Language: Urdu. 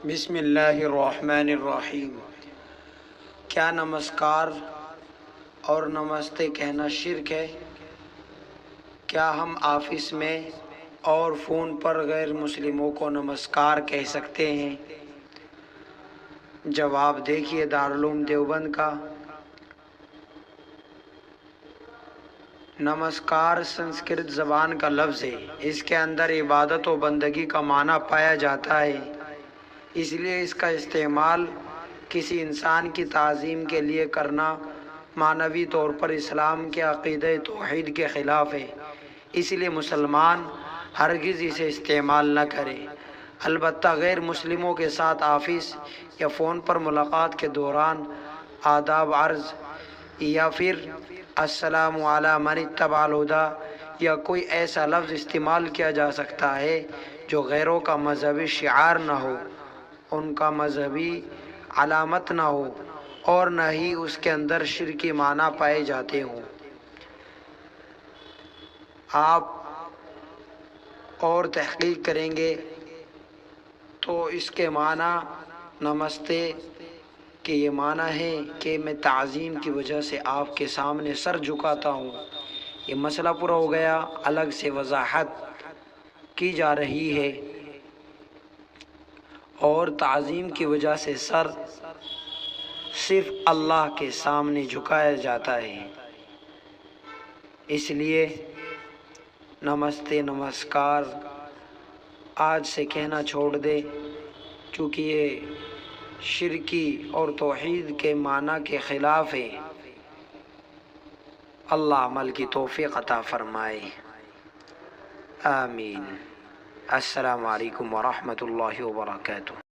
بسم اللہ الرحمن الرحیم۔ کیا نمسکار اور نمستے کہنا شرک ہے؟ کیا ہم آفس میں اور فون پر غیر مسلموں کو نمسکار کہہ سکتے ہیں؟ جواب دیکھیے دارالعلوم دیوبند کا۔ نمسکار سنسکرت زبان کا لفظ ہے۔ اس کے اندر عبادت و بندگی کا معنی پایا جاتا ہے، اس لیے اس کا استعمال کسی انسان کی تعظیم کے لیے کرنا معنوی طور پر اسلام کے عقیدہ توحید کے خلاف ہے، اس لیے مسلمان ہرگز اسے استعمال نہ کرے۔ البتہ غیر مسلموں کے ساتھ آفس یا فون پر ملاقات کے دوران آداب عرض یا پھر السلام علی من اتبع الہدی یا کوئی ایسا لفظ استعمال کیا جا سکتا ہے جو غیروں کا مذہبی شعار نہ ہو، ان کا مذہبی علامت نہ ہو اور نہ ہی اس کے اندر شرکی معنی پائے جاتے ہوں۔ آپ اور تحقیق کریں گے تو اس کے معنی نمستے کہ یہ معنی ہے کہ میں تعظیم کی وجہ سے آپ کے سامنے سر جھکاتا ہوں۔ یہ مسئلہ پورا ہو گیا، الگ سے وضاحت کی جا رہی ہے، اور تعظیم کی وجہ سے سر صرف اللہ کے سامنے جھکایا جاتا ہے، اس لیے نمستے نمسکار آج سے کہنا چھوڑ دے، چونکہ یہ شرکی اور توحید کے معنی کے خلاف ہے۔ اللہ عمل کی توفیق عطا فرمائے، آمین۔ السلام علیکم ورحمۃ اللہ وبرکاتہ۔